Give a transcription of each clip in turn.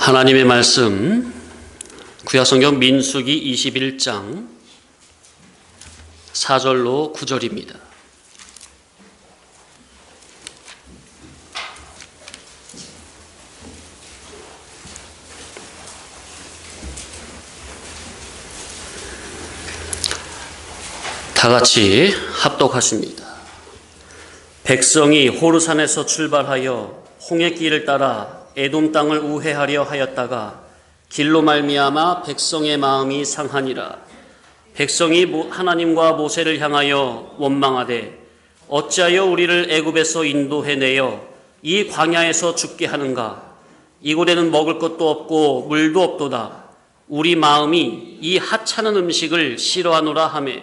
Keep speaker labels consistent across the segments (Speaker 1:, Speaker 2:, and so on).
Speaker 1: 하나님의 말씀 구약성경 민수기 21장 4절로 9절입니다. 다 같이 합독하십니다. 백성이 호르산에서 출발하여 홍해길을 따라 에돔 땅을 우회하려 하였다가 길로 말미암아 백성의 마음이 상하니라. 백성이 하나님과 모세를 향하여 원망하되 어찌하여 우리를 애굽에서 인도해내어 이 광야에서 죽게 하는가? 이곳에는 먹을 것도 없고 물도 없도다. 우리 마음이 이 하찮은 음식을 싫어하노라 하매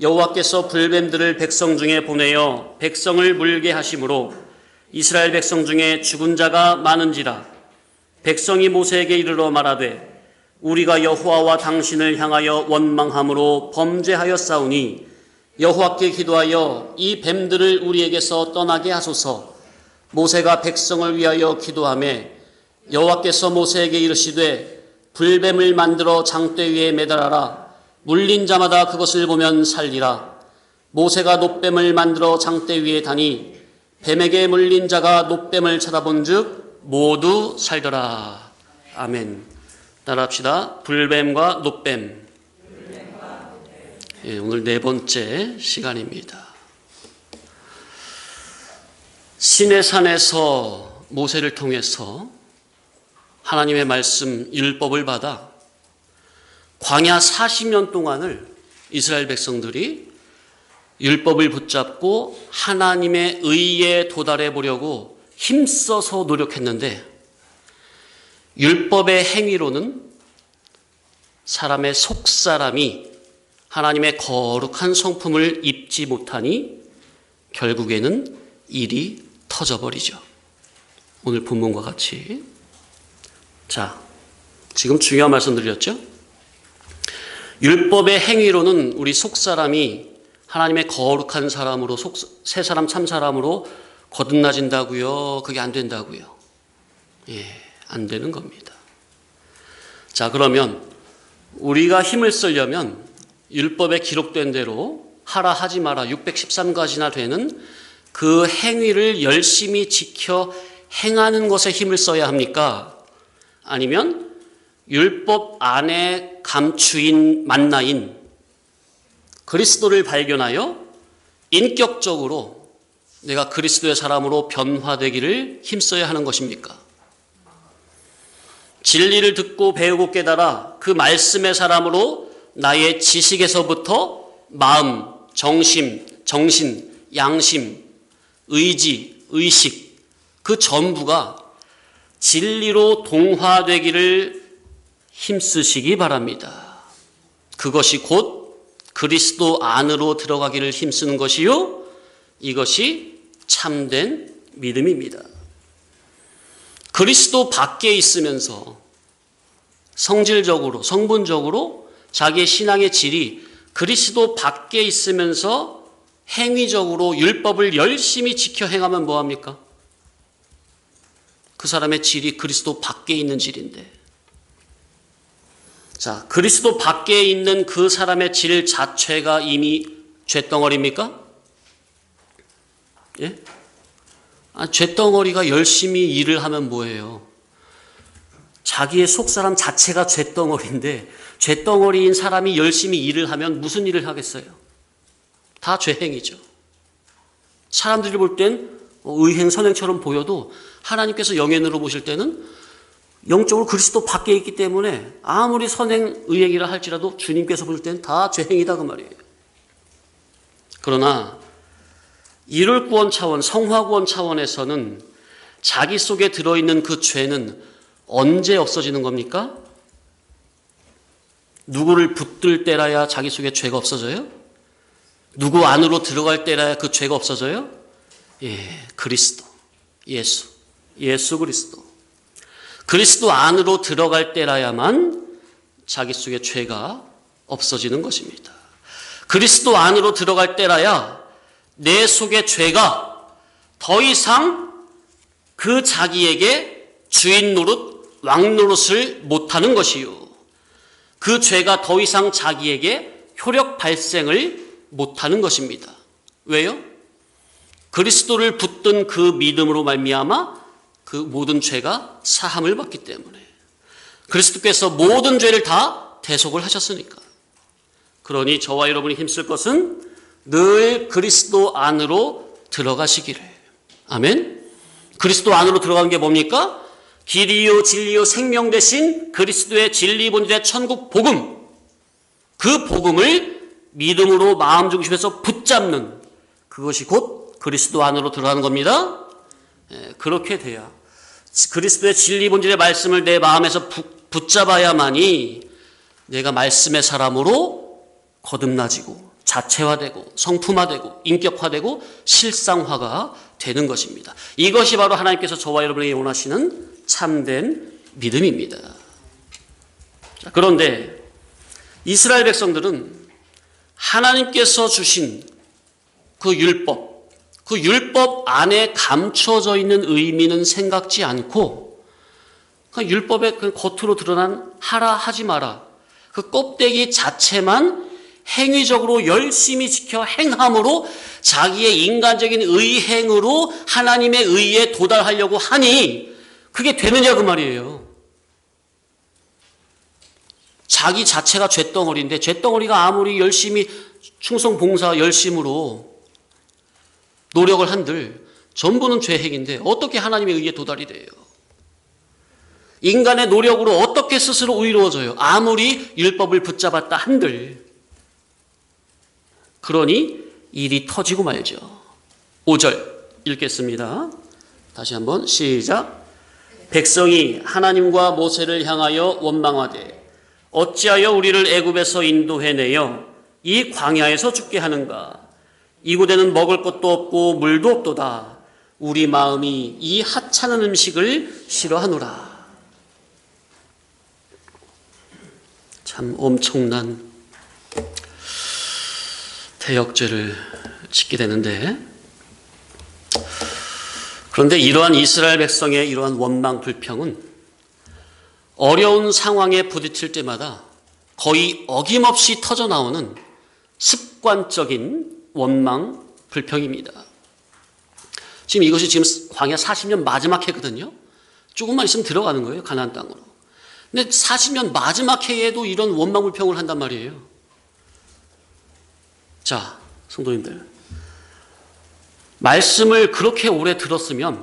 Speaker 1: 여호와께서 불뱀들을 백성 중에 보내어 백성을 물게 하심으로 이스라엘 백성 중에 죽은 자가 많은지라. 백성이 모세에게 이르러 말하되 우리가 여호와와 당신을 향하여 원망함으로 범죄하였사오니 여호와께 기도하여 이 뱀들을 우리에게서 떠나게 하소서. 모세가 백성을 위하여 기도하매 여호와께서 모세에게 이르시되 불뱀을 만들어 장대 위에 매달아라. 물린 자마다 그것을 보면 살리라. 모세가 놋뱀을 만들어 장대 위에 다니 뱀에게 물린 자가 놋뱀을 쳐다본 즉 모두 살더라. 아멘. 따라합시다. 불뱀과 놋뱀. 오늘 네 번째 시간입니다. 시내산에서 모세를 통해서 하나님의 말씀 율법을 받아 광야 40년 동안을 이스라엘 백성들이 율법을 붙잡고 하나님의 의에 도달해 보려고 힘써서 노력했는데 율법의 행위로는 사람의 속사람이 하나님의 거룩한 성품을 입지 못하니 결국에는 일이 터져버리죠. 오늘 본문과 같이. 자, 지금 중요한 말씀 드렸죠? 율법의 행위로는 우리 속사람이 하나님의 거룩한 사람으로 새 사람 참 사람으로 거듭나진다고요? 그게 안 된다고요? 안 되는 겁니다. 자, 그러면 우리가 힘을 쓰려면 율법에 기록된 대로 하라 하지 마라 613가지나 되는 그 행위를 열심히 지켜 행하는 것에 힘을 써야 합니까? 아니면 율법 안에 감추인 만나인 그리스도를 발견하여 인격적으로 내가 그리스도의 사람으로 변화되기를 힘써야 하는 것입니까? 진리를 듣고 배우고 깨달아 그 말씀의 사람으로 나의 지식에서부터 마음, 정신, 양심, 의지, 의식 그 전부가 진리로 동화되기를 힘쓰시기 바랍니다. 그것이 곧 그리스도 안으로 들어가기를 힘쓰는 것이요, 이것이 참된 믿음입니다. 그리스도 밖에 있으면서 성질적으로, 성분적으로 자기의 신앙의 질이 그리스도 밖에 있으면서 행위적으로 율법을 열심히 지켜 행하면 뭐합니까? 그 사람의 질이 그리스도 밖에 있는 질인데, 자, 그리스도 밖에 있는 그 사람의 질 자체가 이미 쇳덩어리입니까? 예? 쇳덩어리가 열심히 일을 하면 뭐예요? 자기의 속사람 자체가 쇳덩어리인데 쇳덩어리인 사람이 열심히 일을 하면 무슨 일을 하겠어요? 다 죄행이죠. 사람들이 볼 땐 의행, 선행처럼 보여도 하나님께서 영현으로 보실 때는 영적으로 그리스도 밖에 있기 때문에 아무리 선행, 의행이라 할지라도 주님께서 볼 땐 다 죄행이다 그 말이에요. 그러나 일월 구원 차원, 성화 구원 차원에서는 자기 속에 들어있는 그 죄는 언제 없어지는 겁니까? 누구를 붙들 때라야 자기 속에 죄가 없어져요? 누구 안으로 들어갈 때라야 그 죄가 없어져요? 그리스도, 예수 그리스도. 그리스도 안으로 들어갈 때라야만 자기 속에 죄가 없어지는 것입니다. 그리스도 안으로 들어갈 때라야 내 속의 죄가 더 이상 그 자기에게 주인 노릇 왕노릇을 못하는 것이요. 그 죄가 더 이상 자기에게 효력 발생을 못하는 것입니다. 왜요? 그리스도를 붙든 그 믿음으로 말미암아 그 모든 죄가 사함을 받기 때문에. 그리스도께서 모든 죄를 다 대속을 하셨으니까. 그러니 저와 여러분이 힘쓸 것은 늘 그리스도 안으로 들어가시기를. 아멘. 그리스도 안으로 들어가는 게 뭡니까? 길이요 진리요 생명 되신 그리스도의 진리 본질의 천국 복음, 그 복음을 믿음으로 마음 중심에서 붙잡는, 그것이 곧 그리스도 안으로 들어가는 겁니다. 그렇게 돼야 그리스도의 진리 본질의 말씀을 내 마음에서 붙잡아야만이 내가 말씀의 사람으로 거듭나지고 자체화되고 성품화되고 인격화되고 실상화가 되는 것입니다. 이것이 바로 하나님께서 저와 여러분에게 원하시는 참된 믿음입니다. 자, 그런데 이스라엘 백성들은 하나님께서 주신 그 율법 안에 감춰져 있는 의미는 생각지 않고 그 율법의 그 겉으로 드러난 하라 하지 마라 그 껍데기 자체만 행위적으로 열심히 지켜 행함으로 자기의 인간적인 의행으로 하나님의 의에 도달하려고 하니 그게 되느냐 그 말이에요. 자기 자체가 쇳덩어리인데 쇳덩어리가 아무리 열심히 충성 봉사 열심으로 노력을 한들 전부는 죄행인데 어떻게 하나님의 의에 도달이 돼요? 인간의 노력으로 어떻게 스스로 의로워져요? 아무리 율법을 붙잡았다 한들. 그러니 일이 터지고 말죠. 5절 읽겠습니다. 다시 한번 시작. 백성이 하나님과 모세를 향하여 원망하되 어찌하여 우리를 애굽에서 인도해내어 이 광야에서 죽게 하는가? 이곳에는 먹을 것도 없고 물도 없도다. 우리 마음이 이 하찮은 음식을 싫어하노라. 참 엄청난 대역죄를 짓게 되는데, 그런데 이러한 이스라엘 백성의 이러한 원망 불평은 어려운 상황에 부딪힐 때마다 거의 어김없이 터져나오는 습관적인 원망 불평입니다. 지금 이것이 지금 광야 40년 마지막 해거든요. 조금만 있으면 들어가는 거예요, 가나안 땅으로. 근데 40년 마지막 해에도 이런 원망 불평을 한단 말이에요. 자, 성도님들, 말씀을 그렇게 오래 들었으면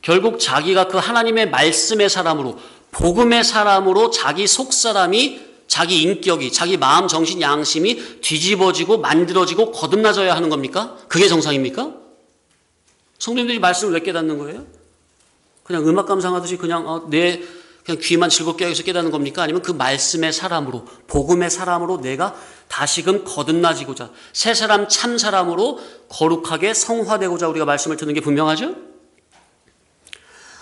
Speaker 1: 결국 자기가 그 하나님의 말씀의 사람으로, 복음의 사람으로 자기 속사람이, 자기 인격이, 자기 마음, 정신, 양심이 뒤집어지고 만들어지고 거듭나져야 하는 겁니까? 그게 정상입니까? 성도님들이 말씀을 왜 깨닫는 거예요? 그냥 음악 감상하듯이 그냥 그냥 귀만 즐겁게 하기 위해서 깨닫는 겁니까? 아니면 그 말씀의 사람으로, 복음의 사람으로 내가 다시금 거듭나지고자, 새 사람, 참 사람으로 거룩하게 성화되고자 우리가 말씀을 듣는 게 분명하죠?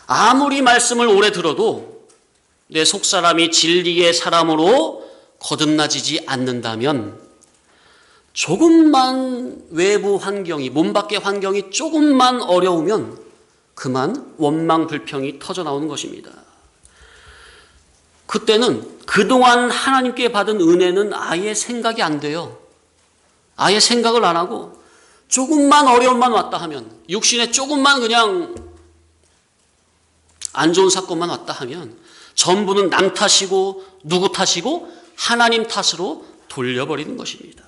Speaker 1: 아무리 말씀을 오래 들어도 내 속사람이 진리의 사람으로 거듭나지지 않는다면 조금만 외부 환경이, 몸 밖의 환경이 조금만 어려우면 그만 원망 불평이 터져 나오는 것입니다. 그때는 그동안 하나님께 받은 은혜는 아예 생각이 안 돼요. 아예 생각을 안 하고 조금만 어려움만 왔다 하면, 육신에 조금만 그냥 안 좋은 사건만 왔다 하면 전부는 남 탓이고 누구 탓이고 하나님 탓으로 돌려버리는 것입니다.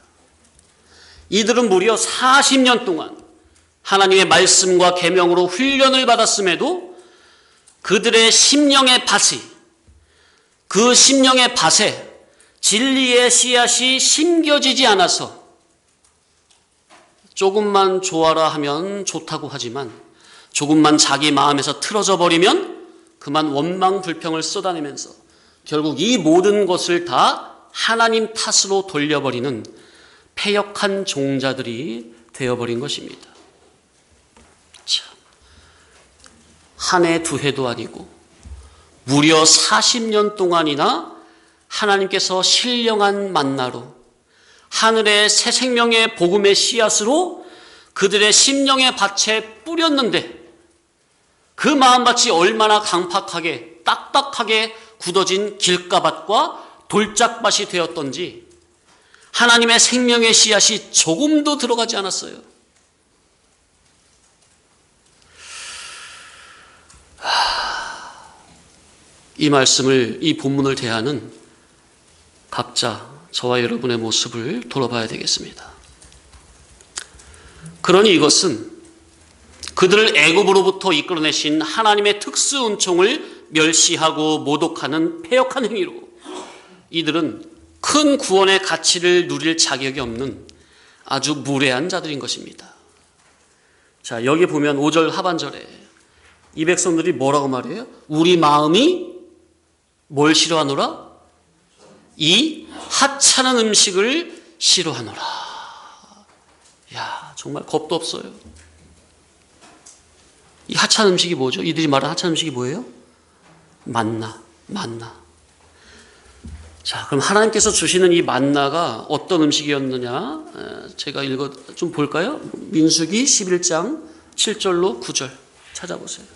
Speaker 1: 이들은 무려 40년 동안 하나님의 말씀과 계명으로 훈련을 받았음에도 그들의 심령의 밭이, 그 심령의 밭에 진리의 씨앗이 심겨지지 않아서 조금만 좋아라 하면 좋다고 하지만 조금만 자기 마음에서 틀어져 버리면 그만 원망 불평을 쏟아내면서 결국 이 모든 것을 다 하나님 탓으로 돌려버리는 패역한 종자들이 되어버린 것입니다. 참, 한 해 두 해도 아니고 무려 40년 동안이나 하나님께서 신령한 만나로 하늘의 새 생명의 복음의 씨앗으로 그들의 심령의 밭에 뿌렸는데 그 마음밭이 얼마나 강팍하게 딱딱하게 굳어진 길가밭과 돌짝밭이 되었던지 하나님의 생명의 씨앗이 조금도 들어가지 않았어요. 이 말씀을, 이 본문을 대하는 각자 저와 여러분의 모습을 돌아봐야 되겠습니다. 그러니 이것은 그들을 애굽으로부터 이끌어내신 하나님의 특수 은총을 멸시하고 모독하는 패역한 행위로 이들은 큰 구원의 가치를 누릴 자격이 없는 아주 무례한 자들인 것입니다. 자, 여기 보면 5절 하반절에 이 백성들이 뭐라고 말해요? 우리 마음이 뭘 싫어하노라? 이 하찮은 음식을 싫어하노라. 야, 정말 겁도 없어요. 이 하찮은 음식이 뭐죠? 이들이 말하는 하찮은 음식이 뭐예요? 만나. 자, 그럼 하나님께서 주시는 이 만나가 어떤 음식이었느냐? 제가 좀 볼까요? 민수기 11장 7절로 9절 찾아보세요.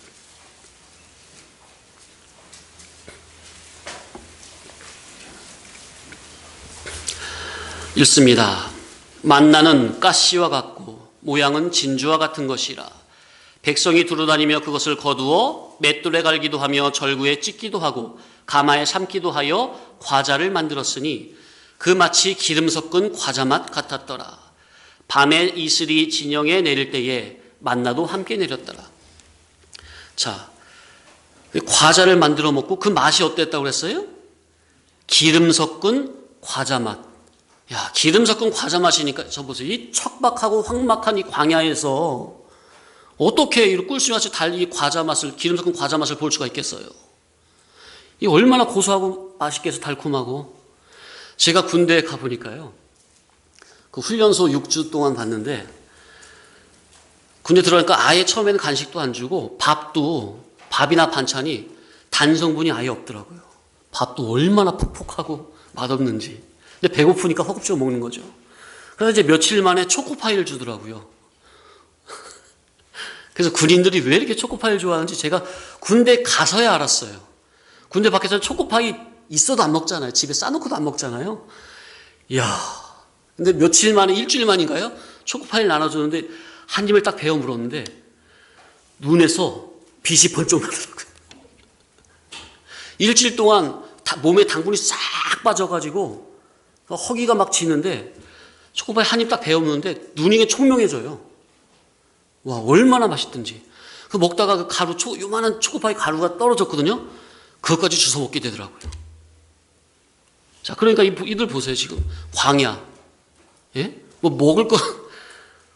Speaker 1: 읽습니다. 만나는 가시와 같고 모양은 진주와 같은 것이라 백성이 두루다니며 그것을 거두어 맷돌에 갈기도 하며 절구에 찢기도 하고 가마에 삶기도 하여 과자를 만들었으니 그 마치 기름 섞은 과자 맛 같았더라. 밤에 이슬이 진영에 내릴 때에 만나도 함께 내렸더라. 자, 과자를 만들어 먹고 그 맛이 어땠다고 그랬어요? 기름 섞은 과자 맛. 야, 기름 섞은 과자 맛이니까 저 보세요. 이 척박하고 황막한 이 광야에서 어떻게 이렇게 꿀수같이 이 과자 맛을, 기름 섞은 과자 맛을 볼 수가 있겠어요? 이 얼마나 고소하고 맛있게 해서 달콤하고. 제가 군대에 가보니까요, 그 훈련소 6주 동안 봤는데 군대 들어가니까 아예 처음에는 간식도 안 주고 밥이나 반찬이 단 성분이 아예 없더라고요. 밥도 얼마나 퍽퍽하고 맛없는지. 근데 배고프니까 허겁지겁 먹는 거죠. 그래서 이제 며칠 만에 초코파이를 주더라고요. 그래서 군인들이 왜 이렇게 초코파이를 좋아하는지 제가 군대 가서야 알았어요. 군대 밖에서는 초코파이 있어도 안 먹잖아요. 집에 싸놓고도 안 먹잖아요. 이야. 근데 며칠 만에, 일주일 만인가요? 초코파이를 나눠주는데 한 입을 딱 베어 물었는데 눈에서 빛이 번쩍 나더라고요. 일주일 동안 몸에 당분이 싹 빠져가지고 허기가 막 지는데 초코파이 한 입 딱 베어 먹는데 눈이 총명해져요. 와, 얼마나 맛있든지. 그 먹다가 그 가루, 요만한 초코파이 가루가 떨어졌거든요. 그것까지 주워 먹게 되더라고요. 자, 그러니까 이들 보세요, 지금. 광야. 예? 뭐 먹을 거.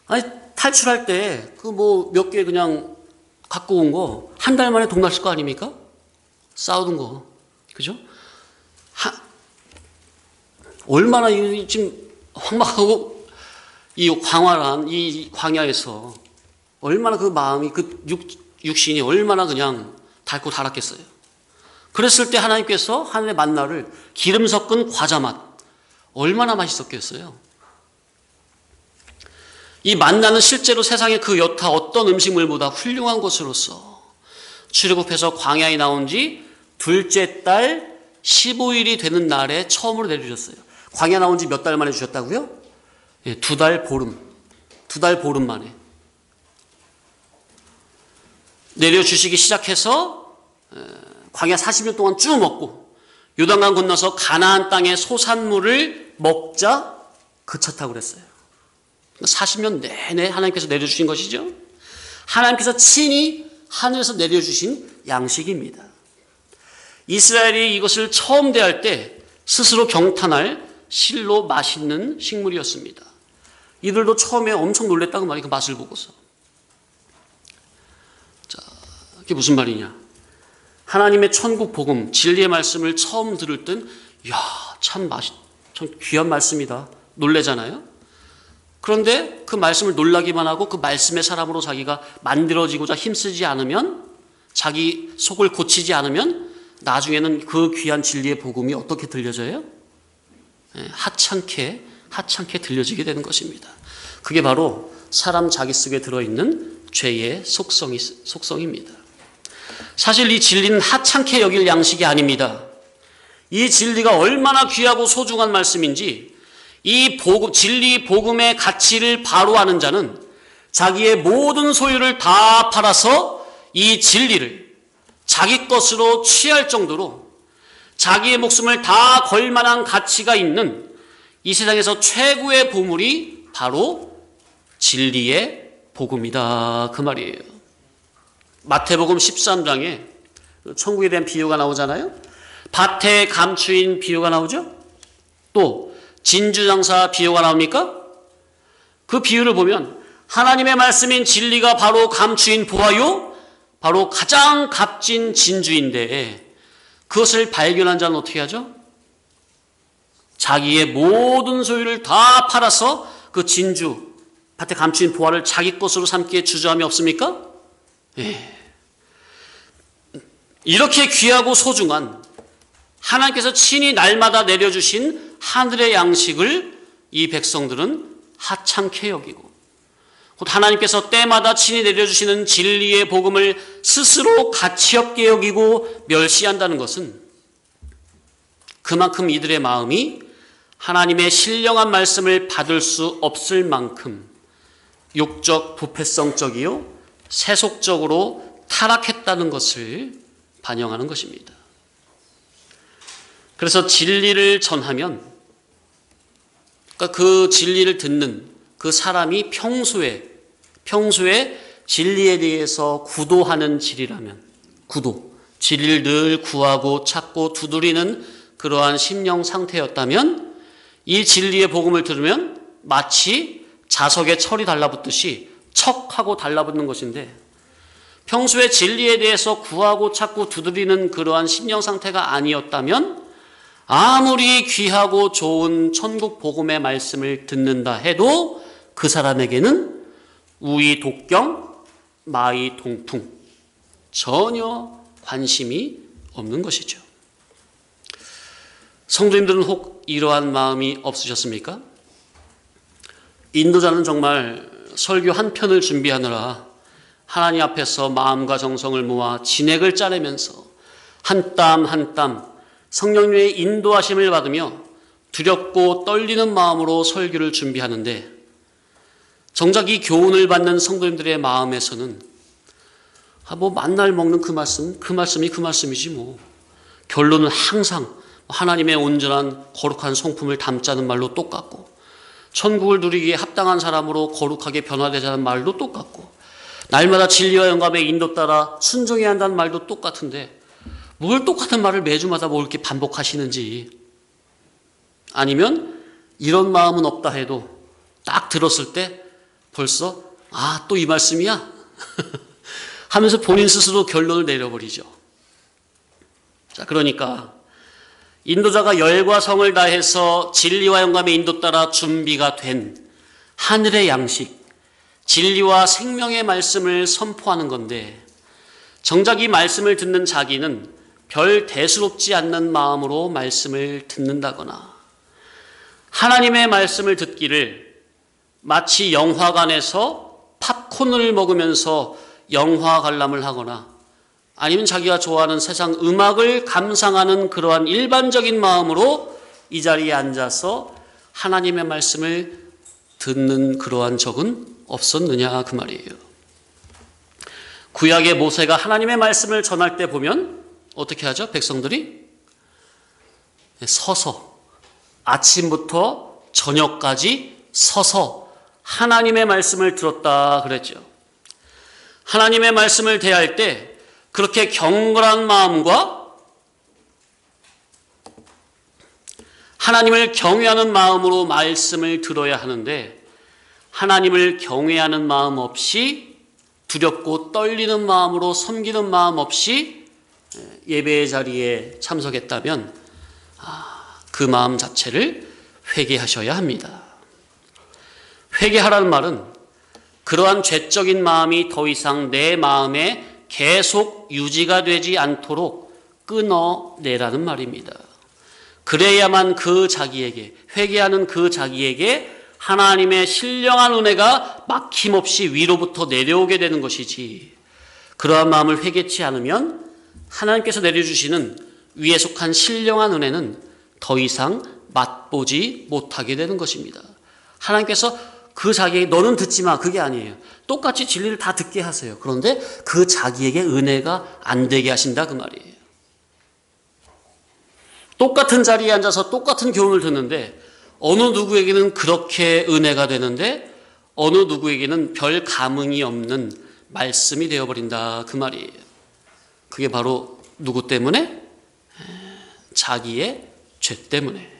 Speaker 1: 아니, 탈출할 때 그 뭐 몇 개 그냥 갖고 온 거 한 달 만에 동났을 거 아닙니까? 싸우던 거. 그죠? 얼마나 지금 황막하고 이 광활한 이 광야에서 얼마나 그 마음이, 그 육신이 얼마나 그냥 닳고 달았겠어요. 그랬을 때 하나님께서 하늘의 만나를 기름 섞은 과자 맛, 얼마나 맛있었겠어요. 이 만나는 실제로 세상의 그 여타 어떤 음식물보다 훌륭한 것으로서 출애굽해서 광야에 나온 지 둘째 달 15일이 되는 날에 처음으로 내려주셨어요. 광야 나온 지 몇 달 만에 주셨다고요? 예, 2달 보름. 2달 보름 만에. 내려주시기 시작해서 광야 40년 동안 쭉 먹고 요단강 건너서 가나안 땅의 소산물을 먹자 그쳤다고 그랬어요. 40년 내내 하나님께서 내려주신 것이죠. 하나님께서 친히 하늘에서 내려주신 양식입니다. 이스라엘이 이것을 처음 대할 때 스스로 경탄할 실로 맛있는 식물이었습니다. 이들도 처음에 엄청 놀랬다고 말이에요. 그 맛을 보고서. 자, 그게 무슨 말이냐? 하나님의 천국 복음, 진리의 말씀을 처음 들을 땐, 이야, 참 귀한 말씀이다. 놀래잖아요? 그런데 그 말씀을 놀라기만 하고 그 말씀의 사람으로 자기가 만들어지고자 힘쓰지 않으면, 자기 속을 고치지 않으면 나중에는 그 귀한 진리의 복음이 어떻게 들려져요? 하찮게 들려지게 되는 것입니다. 그게 바로 사람 자기 속에 들어있는 죄의 속성입니다. 사실 이 진리는 하찮게 여길 양식이 아닙니다. 이 진리가 얼마나 귀하고 소중한 말씀인지 이 복음, 진리 복음의 가치를 바로 아는 자는 자기의 모든 소유를 다 팔아서 이 진리를 자기 것으로 취할 정도로 자기의 목숨을 다 걸 만한 가치가 있는 이 세상에서 최고의 보물이 바로 진리의 복음이다, 그 말이에요. 마태복음 13장에 천국에 대한 비유가 나오잖아요. 밭에 감추인 비유가 나오죠. 또 진주장사 비유가 나옵니까? 그 비유를 보면 하나님의 말씀인 진리가 바로 감추인 보화요, 바로 가장 값진 진주인데 그것을 발견한 자는 어떻게 하죠? 자기의 모든 소유를 다 팔아서 그 진주, 밭에 감추인 보화를 자기 것으로 삼기에 주저함이 없습니까? 예. 이렇게 귀하고 소중한 하나님께서 친히 날마다 내려주신 하늘의 양식을 이 백성들은 하찮게 여기고, 곧 하나님께서 때마다 친히 내려주시는 진리의 복음을 스스로 가치 없게 여기고 멸시한다는 것은 그만큼 이들의 마음이 하나님의 신령한 말씀을 받을 수 없을 만큼 육적, 부패성적이요 세속적으로 타락했다는 것을 반영하는 것입니다. 그래서 진리를 전하면, 그러니까 그 진리를 듣는 그 사람이 평소에 진리에 대해서 구도하는 질이라면, 진리를 늘 구하고 찾고 두드리는 그러한 심령 상태였다면 이 진리의 복음을 들으면 마치 자석에 철이 달라붙듯이 척하고 달라붙는 것인데, 평소에 진리에 대해서 구하고 찾고 두드리는 그러한 심령 상태가 아니었다면 아무리 귀하고 좋은 천국 복음의 말씀을 듣는다 해도 그 사람에게는 우이 독경, 마이 동풍, 전혀 관심이 없는 것이죠. 성도님들은 혹 이러한 마음이 없으셨습니까? 인도자는 정말 설교 한 편을 준비하느라 하나님 앞에서 마음과 정성을 모아 진액을 짜내면서 한 땀 한 땀 성령님의 인도하심을 받으며 두렵고 떨리는 마음으로 설교를 준비하는데, 정작 이 교훈을 받는 성도님들의 마음에서는 만날 먹는 그 말씀이 그 말씀이지 뭐. 결론은 항상 하나님의 온전한 거룩한 성품을 담자는 말로 똑같고, 천국을 누리기에 합당한 사람으로 거룩하게 변화되자는 말도 똑같고, 날마다 진리와 영감의 인도 따라 순종해야 한다는 말도 똑같은데 뭘 똑같은 말을 매주마다 뭐 이렇게 반복하시는지, 아니면 이런 마음은 없다 해도 딱 들었을 때 벌써 또 이 말씀이야 하면서 본인 스스로 결론을 내려버리죠. 자, 그러니까 인도자가 열과 성을 다해서 진리와 영감의 인도 따라 준비가 된 하늘의 양식, 진리와 생명의 말씀을 선포하는 건데, 정작 이 말씀을 듣는 자기는 별 대수롭지 않는 마음으로 말씀을 듣는다거나, 하나님의 말씀을 듣기를 마치 영화관에서 팝콘을 먹으면서 영화 관람을 하거나, 아니면 자기가 좋아하는 세상 음악을 감상하는 그러한 일반적인 마음으로 이 자리에 앉아서 하나님의 말씀을 듣는 그러한 적은 없었느냐, 그 말이에요. 구약의 모세가 하나님의 말씀을 전할 때 보면 어떻게 하죠? 백성들이 서서 아침부터 저녁까지 서서 하나님의 말씀을 들었다 그랬죠. 하나님의 말씀을 대할 때 그렇게 경건한 마음과 하나님을 경외하는 마음으로 말씀을 들어야 하는데, 하나님을 경외하는 마음 없이 두렵고 떨리는 마음으로 섬기는 마음 없이 예배의 자리에 참석했다면 그 마음 자체를 회개하셔야 합니다. 회개하라는 말은 그러한 죄적인 마음이 더 이상 내 마음에 계속 유지가 되지 않도록 끊어내라는 말입니다. 그래야만 그 자기에게, 회개하는 그 자기에게 하나님의 신령한 은혜가 막힘없이 위로부터 내려오게 되는 것이지, 그러한 마음을 회개치 않으면 하나님께서 내려주시는 위에 속한 신령한 은혜는 더 이상 맛보지 못하게 되는 것입니다. 하나님께서 그 자기에게 너는 듣지 마, 그게 아니에요. 똑같이 진리를 다 듣게 하세요. 그런데 그 자기에게 은혜가 안 되게 하신다, 그 말이에요. 똑같은 자리에 앉아서 똑같은 교훈을 듣는데 어느 누구에게는 그렇게 은혜가 되는데 어느 누구에게는 별 감흥이 없는 말씀이 되어버린다, 그 말이에요. 그게 바로 누구 때문에? 자기의 죄 때문에.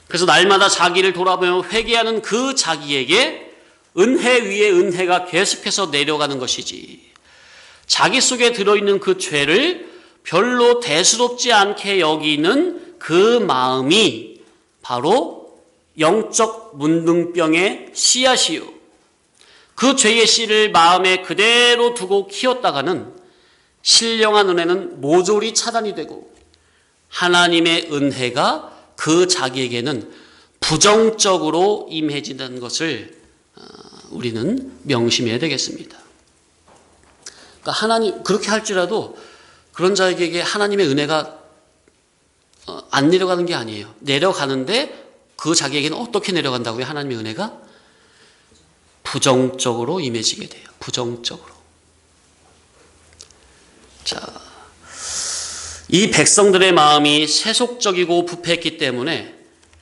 Speaker 1: 그래서 날마다 자기를 돌아보며 회개하는 그 자기에게 은혜 위에 은혜가 계속해서 내려가는 것이지, 자기 속에 들어있는 그 죄를 별로 대수롭지 않게 여기는 그 마음이 바로 영적 문둥병의 씨앗이요, 그 죄의 씨를 마음에 그대로 두고 키웠다가는 신령한 은혜는 모조리 차단이 되고 하나님의 은혜가 그 자기에게는 부정적으로 임해진다는 것을 우리는 명심해야 되겠습니다. 그러니까 하나님, 그렇게 할지라도 그런 자에게 하나님의 은혜가 안 내려가는 게 아니에요. 내려가는데 그 자기에게는 어떻게 내려간다고요? 하나님의 은혜가 부정적으로 임해지게 돼요. 부정적으로. 자, 이 백성들의 마음이 세속적이고 부패했기 때문에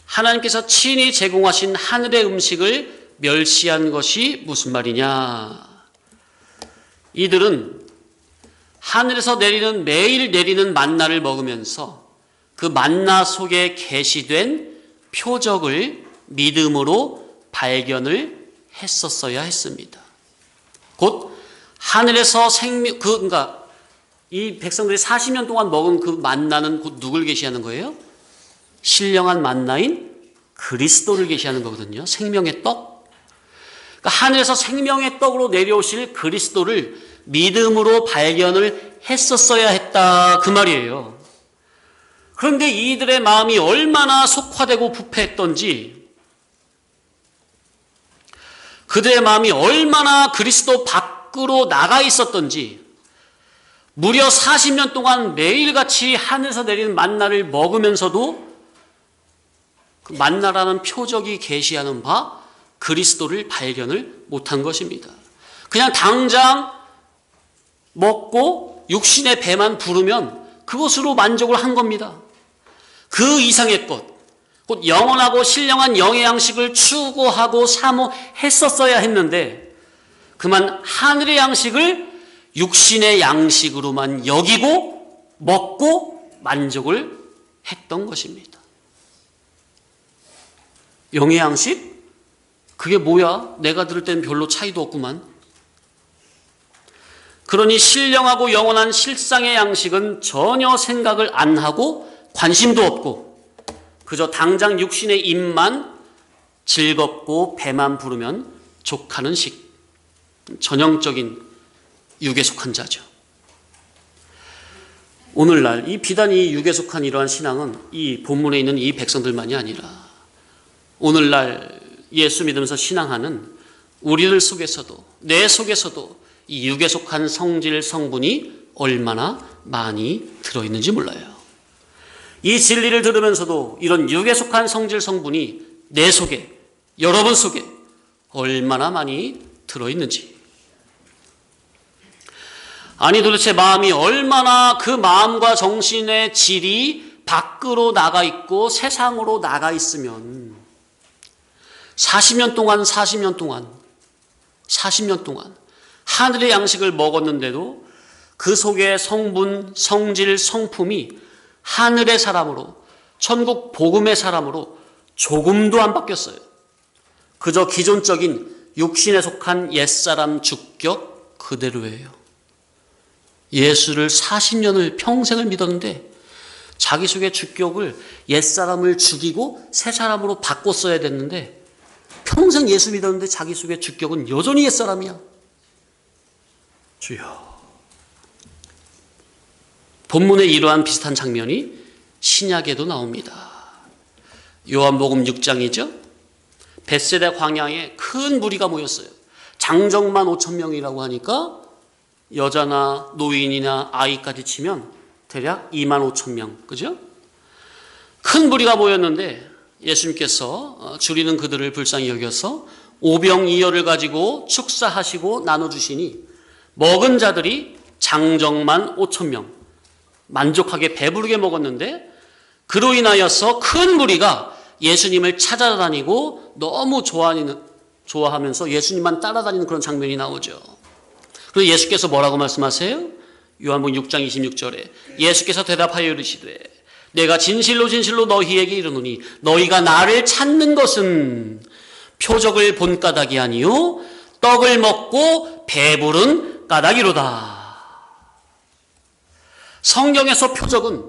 Speaker 1: 하나님께서 친히 제공하신 하늘의 음식을 멸시한 것이 무슨 말이냐? 이들은 하늘에서 매일 내리는 만나를 먹으면서 그 만나 속에 계시된 표적을 믿음으로 발견을 했었어야 했습니다. 곧 하늘에서 그러니까 이 백성들이 40년 동안 먹은 그 만나는 곧 누굴 계시하는 거예요? 신령한 만나인 그리스도를 계시하는 거거든요. 생명의 떡. 그러니까 하늘에서 생명의 떡으로 내려오실 그리스도를 믿음으로 발견을 했었어야 했다, 그 말이에요. 그런데 이들의 마음이 얼마나 속화되고 부패했던지, 그들의 마음이 얼마나 그리스도 밖으로 나가 있었던지, 무려 40년 동안 매일같이 하늘에서 내리는 만나를 먹으면서도 그 만나라는 표적이 계시하는 바 그리스도를 발견을 못한 것입니다. 그냥 당장 먹고 육신의 배만 부르면 그것으로 만족을 한 겁니다. 그 이상의 것, 곧 영원하고 신령한 영의 양식을 추구하고 사모했었어야 했는데 그만 하늘의 양식을 육신의 양식으로만 여기고 먹고 만족을 했던 것입니다. 영의 양식? 그게 뭐야? 내가 들을 때는 별로 차이도 없구만. 그러니 신령하고 영원한 실상의 양식은 전혀 생각을 안 하고 관심도 없고 그저 당장 육신의 입만 즐겁고 배만 부르면 족하는 식, 전형적인 육에 속한 자죠. 오늘날 비단 이 육에 속한 이러한 신앙은 이 본문에 있는 이 백성들만이 아니라 오늘날 예수 믿으면서 신앙하는 우리들 속에서도, 내 속에서도 이 육에 속한 성질 성분이 얼마나 많이 들어있는지 몰라요. 이 진리를 들으면서도 이런 육에 속한 성질 성분이 내 속에, 여러분 속에 얼마나 많이 들어있는지. 아니 도대체 마음이 얼마나, 그 마음과 정신의 질이 밖으로 나가 있고 세상으로 나가 있으면 40년 동안 하늘의 양식을 먹었는데도 그 속의 성분, 성질, 성품이 하늘의 사람으로, 천국 복음의 사람으로 조금도 안 바뀌었어요. 그저 기존적인 육신에 속한 옛사람 주격 그대로예요. 예수를 40년을 평생을 믿었는데 자기 속의 주격을 옛사람을 죽이고 새 사람으로 바꿨어야 됐는데 평생 예수 믿었는데 자기 속의 주격은 여전히 옛사람이야. 주여. 본문에 이러한 비슷한 장면이 신약에도 나옵니다. 요한복음 6장이죠. 벳세다 광야에 큰 무리가 모였어요. 장정만 5,000명이라고 하니까 여자나 노인이나 아이까지 치면 대략 2만 5천 명, 그죠? 큰 무리가 모였는데 예수님께서 줄이는 그들을 불쌍히 여겨서 오병이어를 가지고 축사하시고 나눠주시니 먹은 자들이 장정만 5천 명, 만족하게 배부르게 먹었는데 그로 인하여서 큰 무리가 예수님을 찾아다니고 너무 좋아하면서 예수님만 따라다니는 그런 장면이 나오죠. 그리고 예수께서 뭐라고 말씀하세요? 요한복음 6장 26절에 예수께서 대답하여 이르시되 내가 진실로 진실로 너희에게 이르노니 너희가 나를 찾는 것은 표적을 본 까닭이 아니요 떡을 먹고 배부른 까닭이로다. 성경에서 표적은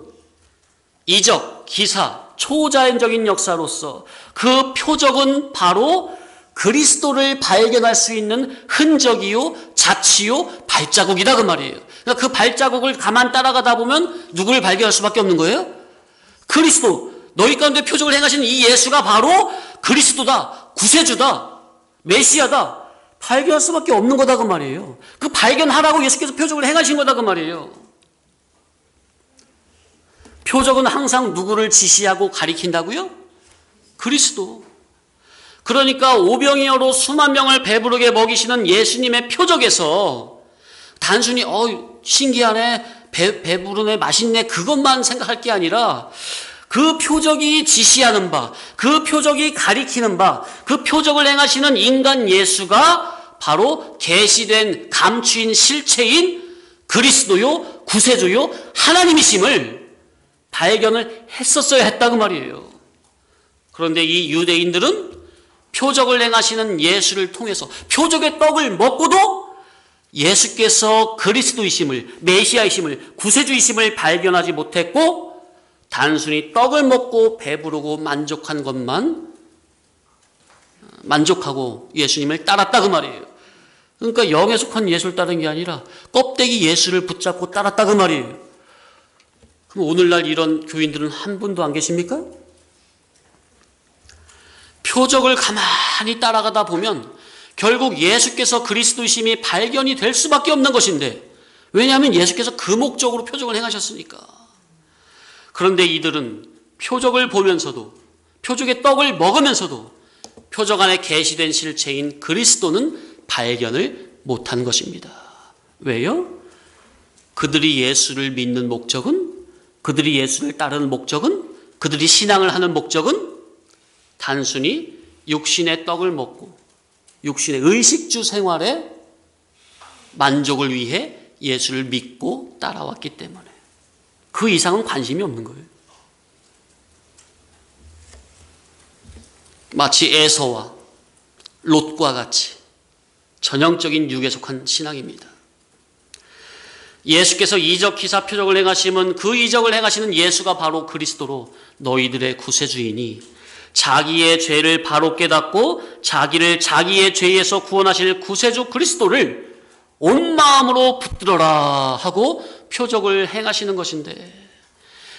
Speaker 1: 이적, 기사, 초자연적인 역사로서 그 표적은 바로 그리스도를 발견할 수 있는 흔적이요, 자취요, 발자국이다 그 말이에요. 그러니까 그 발자국을 가만 따라가다 보면 누구를 발견할 수밖에 없는 거예요? 그리스도. 너희 가운데 표적을 행하시는 이 예수가 바로 그리스도다, 구세주다, 메시아다. 발견할 수밖에 없는 거다 그 말이에요. 그 발견하라고 예수께서 표적을 행하신 거다 그 말이에요. 표적은 항상 누구를 지시하고 가리킨다고요? 그리스도. 그러니까 오병이어로 수만 명을 배부르게 먹이시는 예수님의 표적에서 단순히 신기하네, 배부르네, 맛있네 그것만 생각할 게 아니라 그 표적이 지시하는 바, 그 표적이 가리키는 바, 그 표적을 행하시는 인간 예수가 바로 계시된 감추인 실체인 그리스도요, 구세주요, 하나님이심을 발견을 했었어야 했다 그 말이에요. 그런데 이 유대인들은 표적을 행하시는 예수를 통해서 표적의 떡을 먹고도 예수께서 그리스도이심을, 메시아이심을, 구세주이심을 발견하지 못했고 단순히 떡을 먹고 배부르고 만족한 것만 만족하고 예수님을 따랐다 그 말이에요. 그러니까 영에 속한 예수를 따른 게 아니라 껍데기 예수를 붙잡고 따랐다 그 말이에요. 그럼 오늘날 이런 교인들은 한 분도 안 계십니까? 표적을 가만히 따라가다 보면 결국 예수께서 그리스도이심이 발견이 될 수밖에 없는 것인데, 왜냐하면 예수께서 그 목적으로 표적을 행하셨으니까. 그런데 이들은 표적을 보면서도, 표적의 떡을 먹으면서도 표적 안에 계시된 실체인 그리스도는 발견을 못한 것입니다. 왜요? 그들이 예수를 믿는 목적은, 그들이 예수를 따르는 목적은, 그들이 신앙을 하는 목적은 단순히 육신의 떡을 먹고 육신의 의식주 생활에 만족을 위해 예수를 믿고 따라왔기 때문에 그 이상은 관심이 없는 거예요. 마치 에서와 롯과 같이 전형적인 육에 속한 신앙입니다. 예수께서 이적 기사 표적을 행하시면 그 이적을 행하시는 예수가 바로 그리스도로 너희들의 구세주이니 자기의 죄를 바로 깨닫고 자기를 자기의 죄에서 구원하실 구세주 그리스도를 온 마음으로 붙들어라 하고 표적을 행하시는 것인데,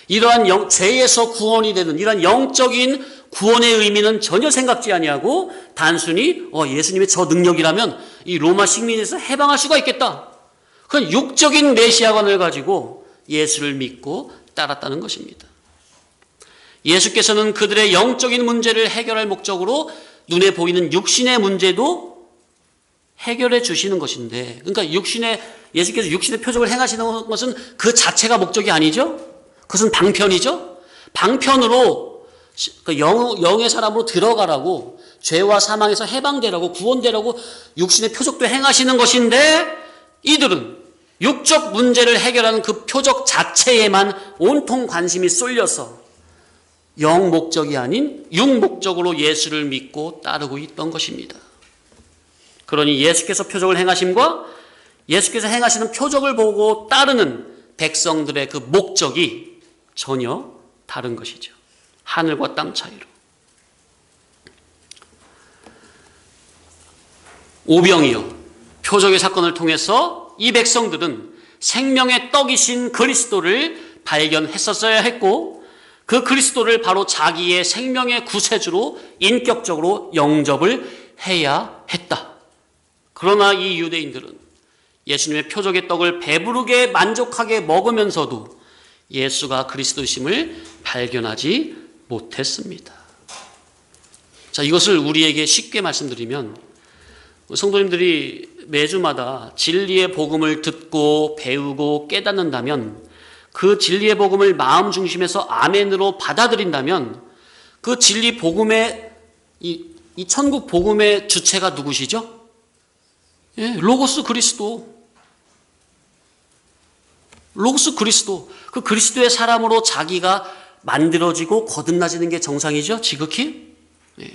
Speaker 1: 이러한 죄에서 구원이 되는 이러한 영적인 구원의 의미는 전혀 생각지 아니하고 단순히 예수님의 저 능력이라면 이 로마 식민에서 해방할 수가 있겠다, 그런 육적인 메시아관을 가지고 예수를 믿고 따랐다는 것입니다. 예수께서는 그들의 영적인 문제를 해결할 목적으로 눈에 보이는 육신의 문제도 해결해 주시는 것인데, 그러니까 예수께서 육신의 표적을 행하시는 것은 그 자체가 목적이 아니죠. 그것은 방편이죠. 방편으로 영의 사람으로 들어가라고, 죄와 사망에서 해방되라고, 구원되라고 육신의 표적도 행하시는 것인데, 이들은 육적 문제를 해결하는 그 표적 자체에만 온통 관심이 쏠려서 영 목적이 아닌 육 목적으로 예수를 믿고 따르고 있던 것입니다. 그러니 예수께서 표적을 행하심과 예수께서 행하시는 표적을 보고 따르는 백성들의 그 목적이 전혀 다른 것이죠. 하늘과 땅 차이로. 오병이어 표적의 사건을 통해서 이 백성들은 생명의 떡이신 그리스도를 발견했었어야 했고, 그 그리스도를 바로 자기의 생명의 구세주로 인격적으로 영접을 해야 했다. 그러나 이 유대인들은 예수님의 표적의 떡을 배부르게 만족하게 먹으면서도 예수가 그리스도심을 발견하지 못했습니다. 자, 이것을 우리에게 쉽게 말씀드리면 성도님들이 매주마다 진리의 복음을 듣고 배우고 깨닫는다면, 그 진리의 복음을 마음 중심에서 아멘으로 받아들인다면, 그 진리 복음의 이 천국 복음의 주체가 누구시죠? 예, 로고스 그리스도. 로고스 그리스도. 그 그리스도의 사람으로 자기가 만들어지고 거듭나지는 게 정상이죠, 지극히. 예.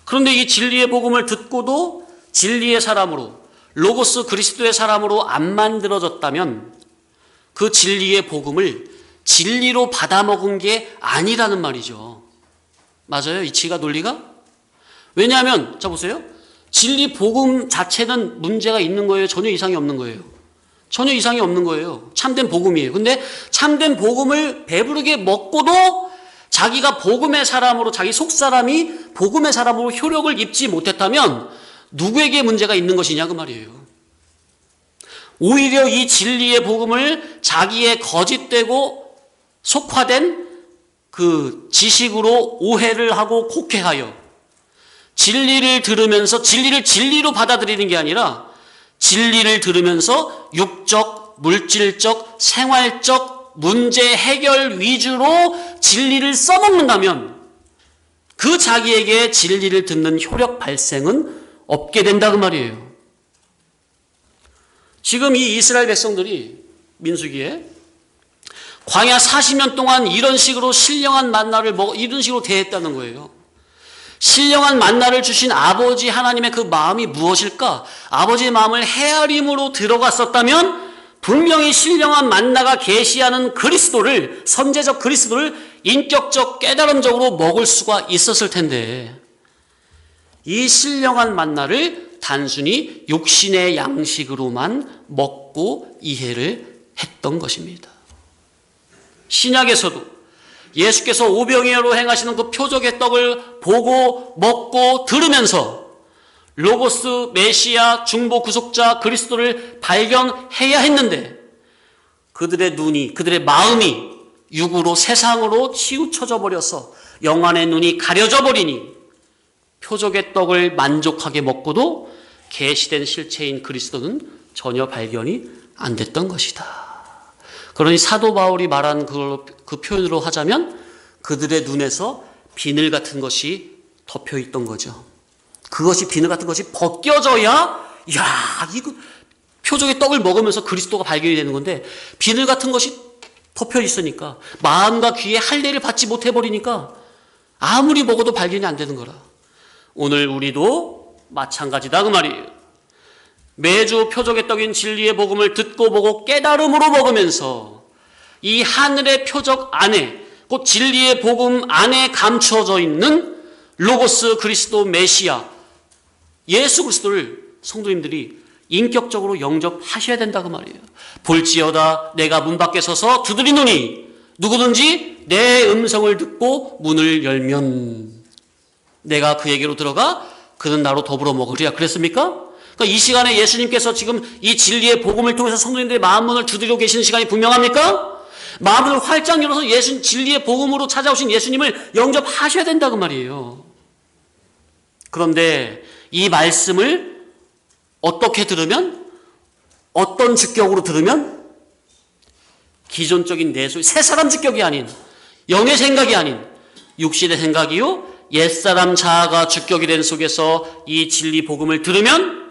Speaker 1: 그런데 이 진리의 복음을 듣고도 진리의 사람으로, 로고스 그리스도의 사람으로 안 만들어졌다면 그 진리의 복음을 진리로 받아먹은 게 아니라는 말이죠. 맞아요? 이치가 논리가? 왜냐하면 자 보세요. 진리 복음 자체는 문제가 있는 거예요? 전혀 이상이 없는 거예요? 전혀 이상이 없는 거예요. 참된 복음이에요. 근데 참된 복음을 배부르게 먹고도 자기가 복음의 사람으로, 자기 속사람이 복음의 사람으로 효력을 입지 못했다면 누구에게 문제가 있는 것이냐 그 말이에요. 오히려 이 진리의 복음을 자기의 거짓되고 속화된 그 지식으로 오해를 하고 곡해하여 진리를 들으면서 진리를 진리로 받아들이는 게 아니라 진리를 들으면서 육적, 물질적, 생활적 문제 해결 위주로 진리를 써먹는다면 그 자기에게 진리를 듣는 효력 발생은 없게 된다 그 말이에요. 지금 이 이스라엘 백성들이 민수기에 광야 40년 동안 이런 식으로 신령한 만나를 이런 식으로 대했다는 거예요. 신령한 만나를 주신 아버지 하나님의 그 마음이 무엇일까? 아버지의 마음을 헤아림으로 들어갔었다면 분명히 신령한 만나가 계시하는 그리스도를, 선제적 그리스도를 인격적 깨달음적으로 먹을 수가 있었을 텐데, 이 신령한 만나를 단순히 육신의 양식으로만 먹고 이해를 했던 것입니다. 신약에서도 예수께서 오병이어로 행하시는 그 표적의 떡을 보고 먹고 들으면서 로고스, 메시아, 중보 구속자 그리스도를 발견해야 했는데 그들의 눈이, 그들의 마음이 육으로 세상으로 치우쳐져 버려서 영안의 눈이 가려져 버리니 표적의 떡을 만족하게 먹고도 계시된 실체인 그리스도는 전혀 발견이 안 됐던 것이다. 그러니 사도 바울이 말한 그 표현으로 하자면 그들의 눈에서 비늘 같은 것이 덮여 있던 거죠. 그것이, 비늘 같은 것이 벗겨져야, 야, 이거 표적의 떡을 먹으면서 그리스도가 발견이 되는 건데, 비늘 같은 것이 덮여 있으니까, 마음과 귀에 할례를 받지 못해 버리니까 아무리 먹어도 발견이 안 되는 거라. 오늘 우리도 마찬가지다 그 말이에요. 매주 표적의 떡인 진리의 복음을 듣고 보고 깨달음으로 먹으면서 이 하늘의 표적 안에, 곧 진리의 복음 안에 감춰져 있는 로고스 그리스도 메시아 예수 그리스도를 성도님들이 인격적으로 영접하셔야 된다 그 말이에요. 볼지어다 내가 문 밖에 서서 두드리노니 누구든지 내 음성을 듣고 문을 열면 내가 그에게로 들어가 그는 나로 더불어 먹으리라 그랬습니까? 그러니까 이 시간에 예수님께서 지금 이 진리의 복음을 통해서 성도님들의 마음문을 두드리고 계시는 시간이 분명합니까? 마음을 활짝 열어서 진리의 복음으로 찾아오신 예수님을 영접하셔야 된다 그 말이에요. 그런데 이 말씀을 어떻게 들으면, 어떤 주격으로 들으면, 기존적인 내 소리, 새 사람 주격이 아닌, 영의 생각이 아닌 육신의 생각이요 옛사람 자아가 주격이 된 속에서 이 진리 복음을 들으면,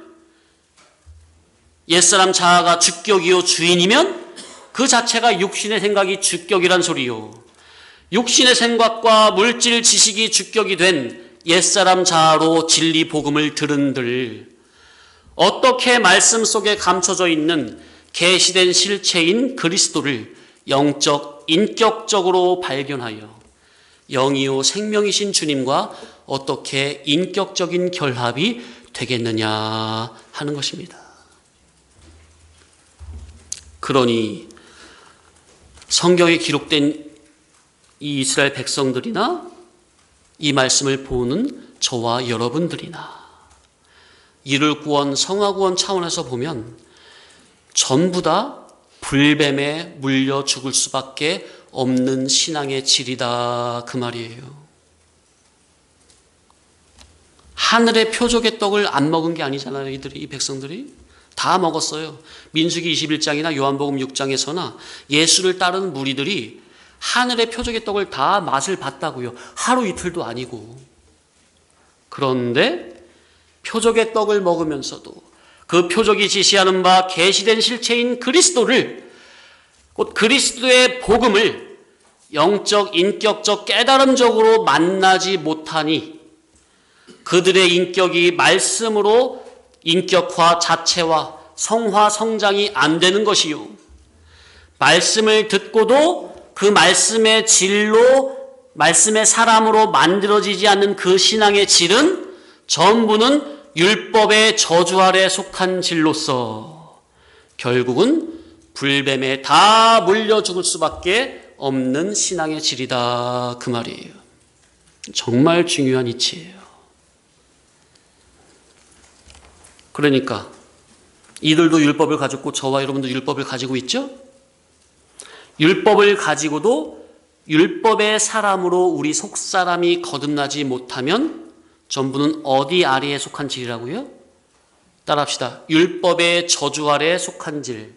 Speaker 1: 옛사람 자아가 주격이요 주인이면 그 자체가 육신의 생각이 주격이란 소리요, 육신의 생각과 물질 지식이 주격이 된 옛사람 자아로 진리 복음을 들은들 어떻게 말씀 속에 감춰져 있는 계시된 실체인 그리스도를 영적, 인격적으로 발견하여 영이요 생명이신 주님과 어떻게 인격적인 결합이 되겠느냐 하는 것입니다. 그러니 성경에 기록된 이 이스라엘 백성들이나 이 말씀을 보는 저와 여러분들이나 이를 구원, 성화 구원 차원에서 보면 전부 다 불뱀에 물려 죽을 수밖에 없는 신앙의 질이다 그 말이에요. 하늘의 표적의 떡을 안 먹은 게 아니잖아요. 이 백성들이 다 먹었어요. 민수기 21장이나 요한복음 6장에서나 예수를 따르는 무리들이 하늘의 표적의 떡을 다 맛을 봤다고요. 하루 이틀도 아니고. 그런데 표적의 떡을 먹으면서도 그 표적이 지시하는 바 계시된 실체인 그리스도를, 곧 그리스도의 복음을 영적, 인격적, 깨달음적으로 만나지 못하니 그들의 인격이 말씀으로 인격화, 자체화, 성화, 성장이 안 되는 것이요. 말씀을 듣고도 그 말씀의 질로, 말씀의 사람으로 만들어지지 않는 그 신앙의 질은 전부는 율법의 저주 아래 속한 질로서 결국은 불뱀에 다 물려 죽을 수밖에 없는 신앙의 질이다 그 말이에요. 정말 중요한 이치예요. 그러니까 이들도 율법을 가졌고 저와 여러분도 율법을 가지고 있죠? 율법을 가지고도 율법의 사람으로 우리 속사람이 거듭나지 못하면 전부는 어디 아래에 속한 질이라고요? 따라합시다. 율법의 저주 아래에 속한 질.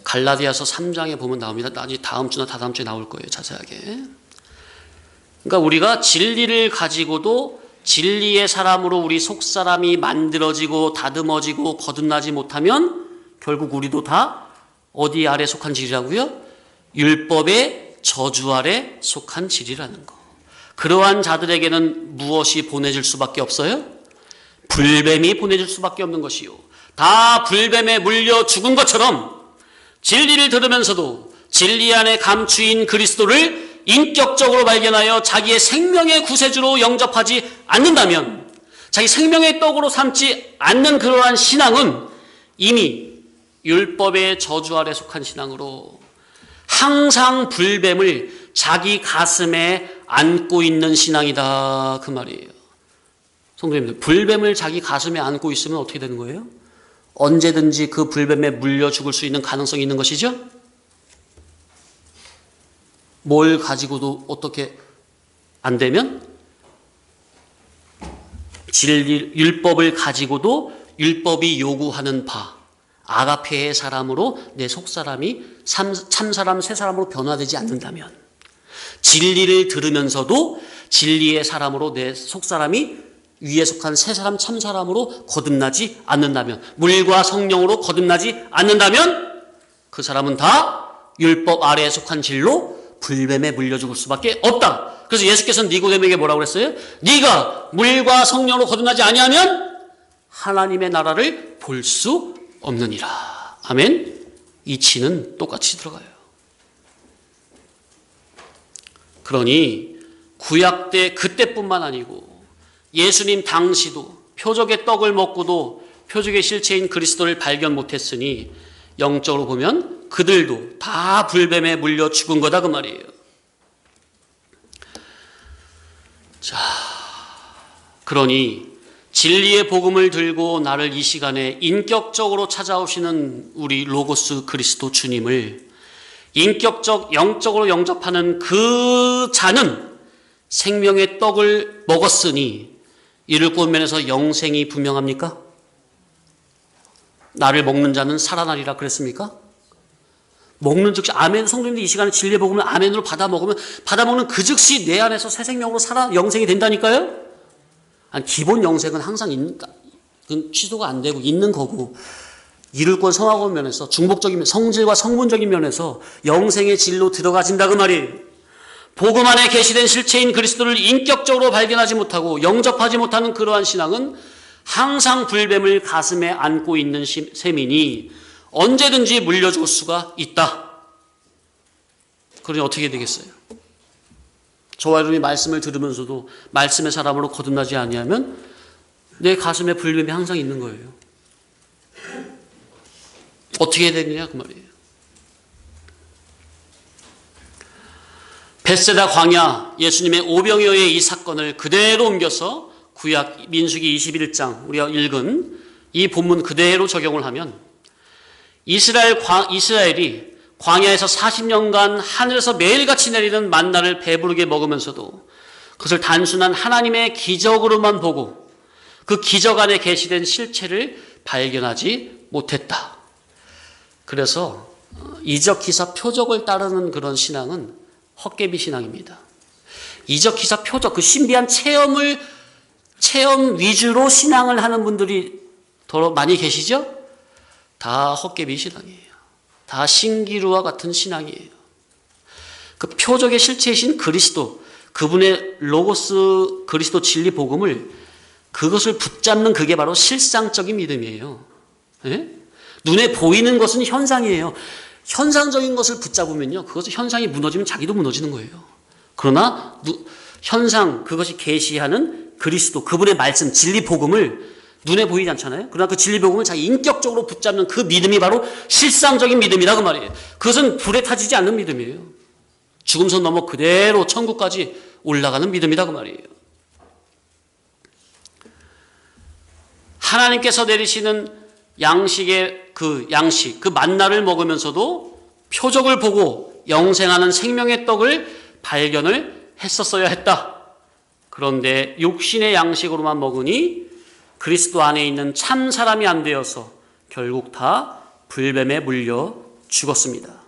Speaker 1: 갈라디아서 3장에 보면 나옵니다. 나중에 다음 주나 다다음 주에 나올 거예요. 자세하게. 그러니까 우리가 진리를 가지고도 진리의 사람으로 우리 속사람이 만들어지고 다듬어지고 거듭나지 못하면 결국 우리도 다 어디 아래 속한 질이라고요? 율법의 저주 아래 속한 질이라는 거. 그러한 자들에게는 무엇이 보내질 수밖에 없어요? 불뱀이 보내질 수밖에 없는 것이요. 다 불뱀에 물려 죽은 것처럼 진리를 들으면서도 진리 안에 감추인 그리스도를 인격적으로 발견하여 자기의 생명의 구세주로 영접하지 않는다면, 자기 생명의 떡으로 삼지 않는 그러한 신앙은 이미 율법의 저주 아래 속한 신앙으로 항상 불뱀을 자기 가슴에 안고 있는 신앙이다 그 말이에요. 성도님들, 불뱀을 자기 가슴에 안고 있으면 어떻게 되는 거예요? 언제든지 그 불뱀에 물려 죽을 수 있는 가능성이 있는 것이죠? 뭘 가지고도 어떻게 안 되면? 진리, 율법을 가지고도 율법이 요구하는 바, 아가페의 사람으로 내 속사람이 참사람, 새사람으로 변화되지 않는다면, 진리를 들으면서도 진리의 사람으로 내 속사람이 위에 속한 새사람, 참사람으로 거듭나지 않는다면, 물과 성령으로 거듭나지 않는다면 그 사람은 다 율법 아래에 속한 진로 불뱀에 물려 죽을 수밖에 없다. 그래서 예수께서는 니고데모에게 뭐라고 그랬어요? 네가 물과 성령으로 거듭나지 아니하면 하나님의 나라를 볼 수 없느니라. 아멘. 이치는 똑같이 들어가요. 그러니 구약 때 그때뿐만 아니고 예수님 당시도 표적의 떡을 먹고도 표적의 실체인 그리스도를 발견 못했으니 영적으로 보면 그들도 다 불뱀에 물려 죽은 거다 그 말이에요. 자, 그러니 진리의 복음을 들고 나를 이 시간에 인격적으로 찾아오시는 우리 로고스 그리스도 주님을 인격적, 영적으로 영접하는 그 자는 생명의 떡을 먹었으니 이를 꼬면에서 영생이 분명합니까? 나를 먹는 자는 살아나리라 그랬습니까? 먹는 즉시 아멘. 성도님들 이 시간에 진리의 복음을 아멘으로 받아 먹으면 그 즉시 내 안에서 새 생명으로 영생이 된다니까요? 아니, 기본 영생은 항상 그건 취소가 안 되고 있는 거고, 이룰권 성화권 면에서 중복적인 성질과 성분적인 면에서 영생의 질로 들어가진다 그 말이에요. 복음 안에 계시된 실체인 그리스도를 인격적으로 발견하지 못하고 영접하지 못하는 그러한 신앙은 항상 불뱀을 가슴에 안고 있는 셈이니 언제든지 물려줄 수가 있다. 그러니 어떻게 되겠어요? 저와 여러분이 말씀을 들으면서도 말씀의 사람으로 거듭나지 아니하면 내 가슴에 불뱀이 항상 있는 거예요. 어떻게 해야 되느냐 그 말이에요. 벳세다 광야 예수님의 오병이어의 이 사건을 그대로 옮겨서 구약 민수기 21장 우리가 읽은 이 본문 그대로 적용을 하면 이스라엘이 광야에서 40년간 하늘에서 매일같이 내리는 만나를 배부르게 먹으면서도 그것을 단순한 하나님의 기적으로만 보고 그 기적 안에 계시된 실체를 발견하지 못했다. 그래서 이적 기사 표적을 따르는 그런 신앙은 헛개비 신앙입니다. 이적 기사 표적, 그 신비한 체험 위주로 신앙을 하는 분들이 더 많이 계시죠? 다 헛개비 신앙이에요. 다 신기루와 같은 신앙이에요. 그 표적의 실체이신 그리스도, 그분의 로고스 그리스도 진리 복음을 그것을 붙잡는 그게 바로 실상적인 믿음이에요. 네? 눈에 보이는 것은 현상이에요. 현상적인 것을 붙잡으면요, 그것은 현상이 무너지면 자기도 무너지는 거예요. 그러나 현상, 그것이 계시하는 그리스도, 그분의 말씀, 진리 복음을 눈에 보이지 않잖아요. 그러나 그 진리 복음을 자기 인격적으로 붙잡는 그 믿음이 바로 실상적인 믿음이다 그 말이에요. 그것은 불에 타지지 않는 믿음이에요. 죽음선 넘어 그대로 천국까지 올라가는 믿음이다 그 말이에요. 하나님께서 내리시는 양식의 그 만나를 먹으면서도 표적을 보고 영생하는 생명의 떡을 발견을 했었어야 했다. 그런데 육신의 양식으로만 먹으니 그리스도 안에 있는 참 사람이 안 되어서 결국 다 불뱀에 물려 죽었습니다.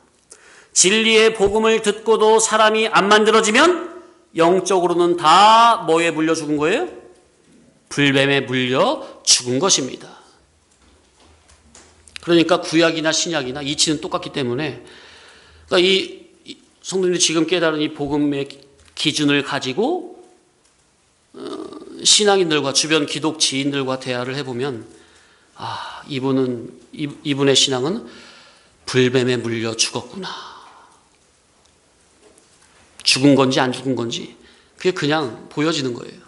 Speaker 1: 진리의 복음을 듣고도 사람이 안 만들어지면 영적으로는 다 뭐에 물려 죽은 거예요? 불뱀에 물려 죽은 것입니다. 그러니까 구약이나 신약이나 이치는 똑같기 때문에, 그러니까 이 성도님들이 지금 깨달은 이 복음의 기준을 가지고 신앙인들과 주변 기독 지인들과 대화를 해보면, 이분의 신앙은 불뱀에 물려 죽었구나. 죽은 건지 안 죽은 건지 그게 그냥 보여지는 거예요.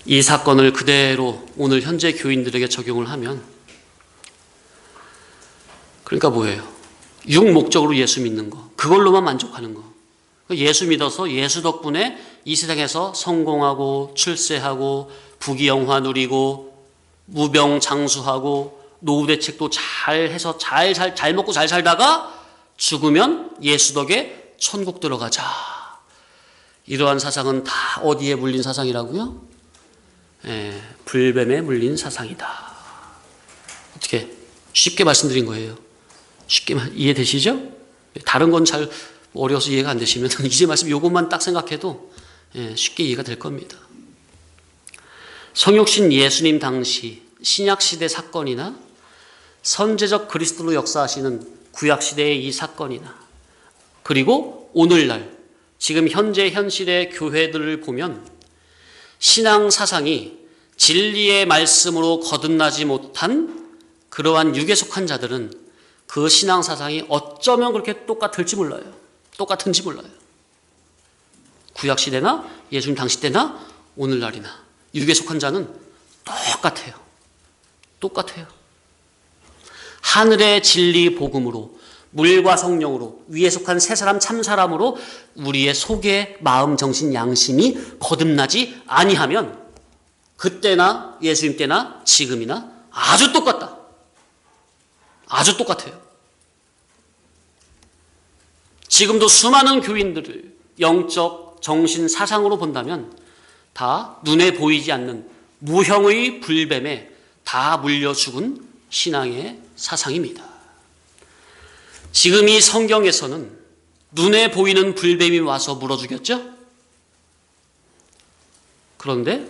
Speaker 1: 이 사건을 그대로 오늘 현재 교인들에게 적용을 하면, 그러니까 뭐예요? 육목적으로 예수 믿는 거, 그걸로만 만족하는 거. 예수 믿어서 예수 덕분에 이 세상에서 성공하고 출세하고 부귀영화 누리고 무병장수하고 노후대책도 잘 해서 잘 먹고 잘 살다가 죽으면 예수 덕에 천국 들어가자. 이러한 사상은 다 어디에 물린 사상이라고요? 불뱀에 물린 사상이다. 어떻게 쉽게 말씀드린 거예요. 쉽게 이해되시죠? 다른 건 잘 어려워서 이해가 안 되시면 이제 말씀 요것만 딱 생각해도 쉽게 이해가 될 겁니다. 성육신 예수님 당시 신약시대 사건이나 선제적 그리스도로 역사하시는 구약시대의 이 사건이나, 그리고 오늘날 지금 현재 현실의 교회들을 보면 신앙 사상이 진리의 말씀으로 거듭나지 못한 그러한 육에 속한 자들은 그 신앙 사상이 어쩌면 그렇게 똑같은지 몰라요. 구약 시대나 예수님 당시 때나 오늘날이나 육에 속한 자는 똑같아요. 하늘의 진리 복음으로, 물과 성령으로, 위에 속한 새 사람 참 사람으로 우리의 속의 마음, 정신, 양심이 거듭나지 아니하면 그때나 예수님 때나 지금이나 아주 똑같아요. 지금도 수많은 교인들을 영적, 정신, 사상으로 본다면 다 눈에 보이지 않는 무형의 불뱀에 다 물려 죽은 신앙의 사상입니다. 지금 이 성경에서는 눈에 보이는 불뱀이 와서 물어 죽였죠? 그런데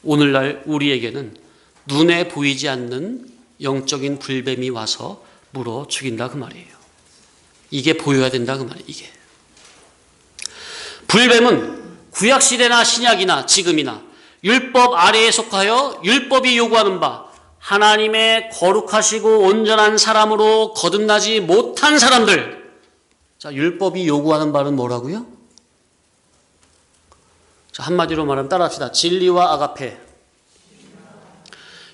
Speaker 1: 오늘날 우리에게는 눈에 보이지 않는 영적인 불뱀이 와서 물어 죽인다 그 말이에요. 이게 보여야 된다 그 말이에요. 이게 불뱀은 구약시대나 신약이나 지금이나 율법 아래에 속하여 율법이 요구하는 바 하나님의 거룩하시고 온전한 사람으로 거듭나지 못한 사람들. 자, 율법이 요구하는 바는 뭐라고요? 자, 한마디로 말하면 따라합시다. 진리와 아가페.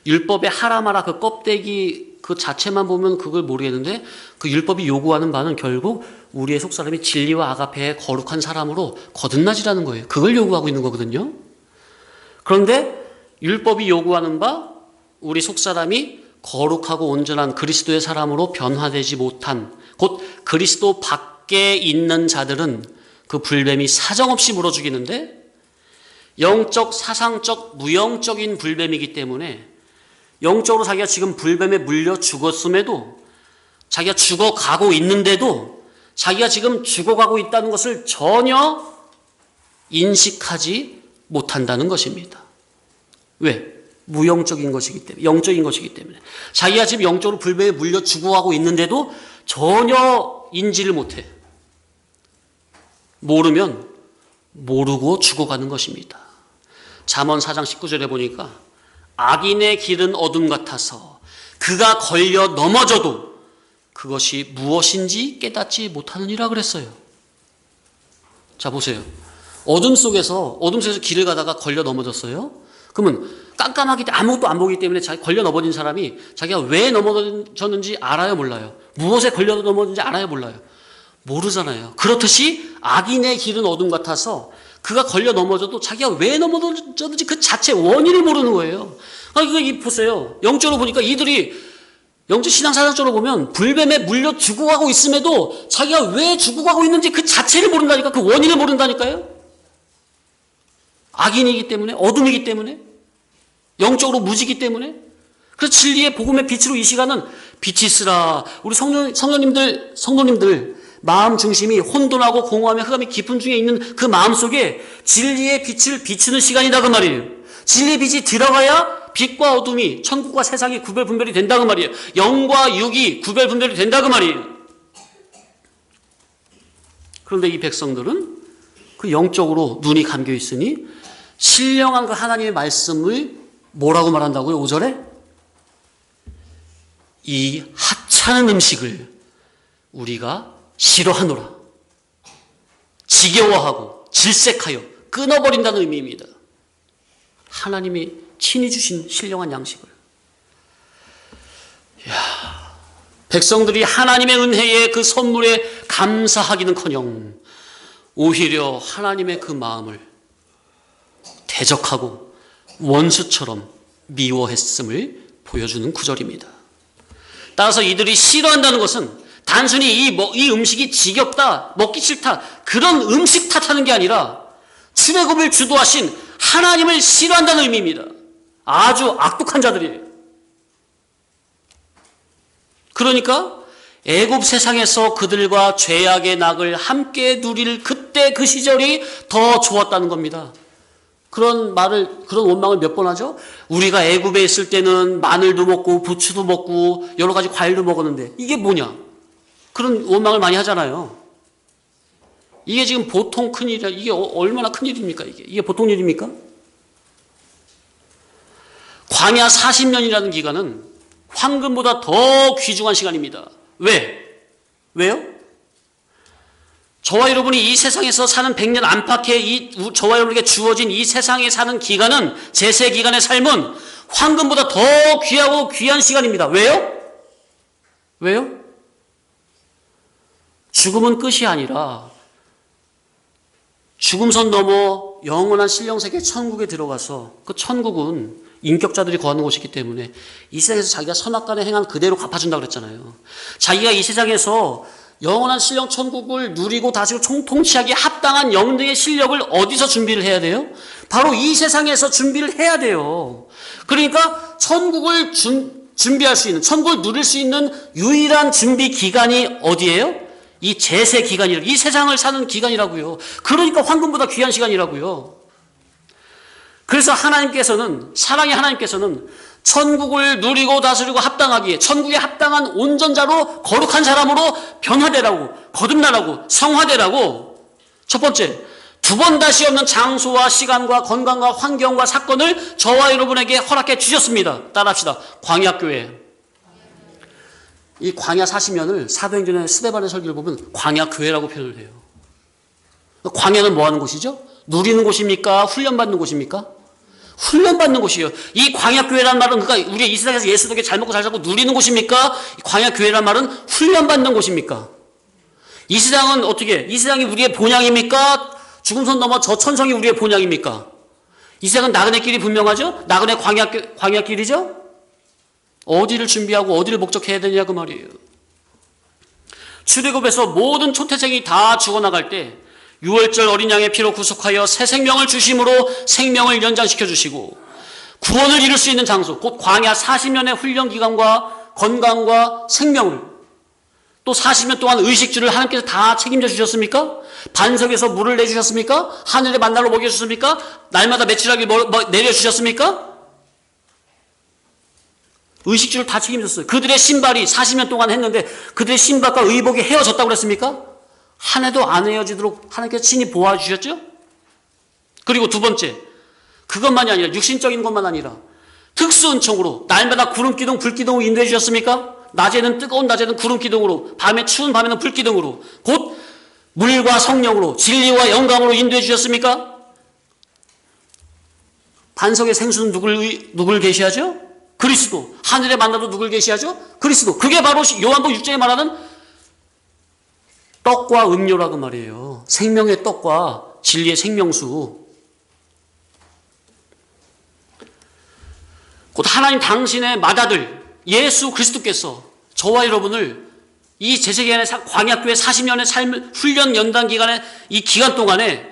Speaker 1: 율법의 하라 마라 그 껍데기 그 자체만 보면 그걸 모르겠는데 그 율법이 요구하는 바는 결국 우리의 속사람이 진리와 아가페의 거룩한 사람으로 거듭나지라는 거예요. 그걸 요구하고 있는 거거든요. 그런데 율법이 요구하는 바 우리 속사람이 거룩하고 온전한 그리스도의 사람으로 변화되지 못한 곧 그리스도 밖에 있는 자들은 그 불뱀이 사정없이 물어 죽이는데 영적, 사상적, 무영적인 불뱀이기 때문에 영적으로 자기가 지금 불뱀에 물려 죽었음에도 자기가 죽어가고 있는데도 자기가 지금 죽어가고 있다는 것을 전혀 인식하지 못한다는 것입니다. 왜? 무영적인 것이기 때문에, 영적인 것이기 때문에. 자기가 지금 영적으로 불뱀에 물려 죽어가고 있는데도 전혀 인지를 못해. 모르면 모르고 죽어가는 것입니다. 잠언 4장 19절에 보니까 악인의 길은 어둠 같아서 그가 걸려 넘어져도 그것이 무엇인지 깨닫지 못하느니라 그랬어요. 자, 보세요. 어둠 속에서 길을 가다가 걸려 넘어졌어요. 그러면 깜깜하기 때문에 아무것도 안 보기 때문에 걸려 넘어진 사람이 자기가 왜 넘어졌는지 알아요, 몰라요? 무엇에 걸려 넘어졌는지 알아요, 몰라요? 모르잖아요. 그렇듯이 악인의 길은 어둠 같아서 그가 걸려 넘어져도 자기가 왜 넘어졌는지 그 자체 원인을 모르는 거예요. 이거 보세요. 영적으로 보니까 이들이 영적 신앙사상적으로 보면 불뱀에 물려 죽어가고 있음에도 자기가 왜 죽어가고 있는지 그 자체를 모른다니까, 그 원인을 모른다니까요. 악인이기 때문에, 어둠이기 때문에, 영적으로 무지기 때문에. 그래서 진리의 복음의 빛으로 이 시간은 빛이 있으라. 우리 성도님들 마음 중심이 혼돈하고 공허함에 흑암이 깊은 중에 있는 그 마음 속에 진리의 빛을 비추는 시간이다 그 말이에요. 진리의 빛이 들어가야 빛과 어둠이, 천국과 세상이 구별 분별이 된다 그 말이에요. 영과 육이 구별 분별이 된다 그 말이에요. 그런데 이 백성들은 그 영적으로 눈이 감겨 있으니 신령한 그 하나님의 말씀을 뭐라고 말한다고요? 5절에 이 하찮은 음식을 우리가 싫어하노라. 지겨워하고 질색하여 끊어버린다는 의미입니다. 하나님이 친히 주신 신령한 양식을. 백성들이 하나님의 은혜에 그 선물에 감사하기는커녕 오히려 하나님의 그 마음을 대적하고 원수처럼 미워했음을 보여주는 구절입니다. 따라서 이들이 싫어한다는 것은 단순히 이 음식이 지겹다, 먹기 싫다, 그런 음식 탓하는 게 아니라 출애굽을 주도하신 하나님을 싫어한다는 의미입니다. 아주 악독한 자들이에요. 그러니까 애굽 세상에서 그들과 죄악의 낙을 함께 누릴 그때 그 시절이 더 좋았다는 겁니다. 그런 원망을 몇 번 하죠? 우리가 애굽에 있을 때는 마늘도 먹고 부추도 먹고 여러 가지 과일도 먹었는데 이게 뭐냐? 그런 원망을 많이 하잖아요. 이게 지금 보통 큰일이야. 이게 얼마나 큰일입니까? 이게 보통 일입니까? 광야 40년이라는 기간은 황금보다 더 귀중한 시간입니다. 왜요? 저와 여러분이 이 세상에서 사는 100년 안팎의 저와 여러분에게 주어진 이 세상에 사는 기간은, 제세 기간의 삶은 황금보다 더 귀하고 귀한 시간입니다. 왜요? 죽음은 끝이 아니라 죽음선 넘어 영원한 신령세계 천국에 들어가서 그 천국은 인격자들이 거하는 곳이기 때문에 이 세상에서 자기가 선악간에 행한 그대로 갚아준다고 그랬잖아요. 자기가 이 세상에서 영원한 신령 천국을 누리고 다스리고 통치하기에 합당한 영등의 실력을 어디서 준비를 해야 돼요? 바로 이 세상에서 준비를 해야 돼요. 그러니까 천국을 준비할 수 있는, 천국을 누릴 수 있는 유일한 준비 기간이 어디예요? 이 제세 기간이라고, 이 세상을 사는 기간이라고요. 그러니까 황금보다 귀한 시간이라고요. 그래서 사랑의 하나님께서는 천국을 누리고 다스리고 합당하기에 천국에 합당한 온전자로 거룩한 사람으로 변화되라고, 거듭나라고, 성화되라고, 첫 번째, 두 번 다시 없는 장소와 시간과 건강과 환경과 사건을 저와 여러분에게 허락해 주셨습니다. 따라합시다. 광야교회. 이 광야 40년을 사도행전의 스데반의 설교를 보면 광야교회라고 표현을 해요. 광야는 뭐 하는 곳이죠? 누리는 곳입니까? 훈련받는 곳입니까? 훈련받는 곳이에요. 이 광야교회란 말은 그러니까 우리 이 세상에서 예수님께 잘 먹고 잘 살고 누리는 곳입니까? 광야교회란 말은 훈련받는 곳입니까? 이 세상은 어떻게? 이 세상이 우리의 본향입니까? 죽음선 넘어 저 천성이 우리의 본향입니까? 이 세상은 나그네 길이 분명하죠? 나그네 광야길이죠? 어디를 준비하고 어디를 목적해야 되냐 그 말이에요. 출애굽에서 모든 초태생이 다 죽어나갈 때 유월절 어린 양의 피로 구속하여 새 생명을 주심으로 생명을 연장시켜 주시고 구원을 이룰 수 있는 장소, 곧 광야 40년의 훈련 기간과 건강과 생명을 또 40년 동안 의식주를 하나님께서 다 책임져 주셨습니까? 반석에서 물을 내주셨습니까? 하늘에 만나로 먹여주셨습니까? 날마다 며칠하게 내려주셨습니까? 의식주를 다 책임졌어요. 그들의 신발이 40년 동안 했는데 그들의 신발과 의복이 헤어졌다고 그랬습니까? 한 해도 안 헤어지도록 하나님께서 친히 보아주셨죠? 그리고 두 번째, 그것만이 아니라 육신적인 것만 아니라 특수은총으로 날마다 구름기둥, 불기둥을 인도해 주셨습니까? 낮에는 뜨거운 낮에는 구름기둥으로, 밤에 추운 밤에는 불기둥으로, 곧 물과 성령으로, 진리와 영감으로 인도해 주셨습니까? 반석의 생수는 누굴 계시하죠? 그리스도. 하늘에 만나도 누굴 계시하죠? 그리스도. 그게 바로 요한복음 6장에 말하는 떡과 음료라고 말이에요. 생명의 떡과 진리의 생명수. 곧 하나님 당신의 맏아들 예수 그리스도께서 저와 여러분을 이 제세기간의 광야교회 40년의 삶 훈련 연단 기간의 이 기간 동안에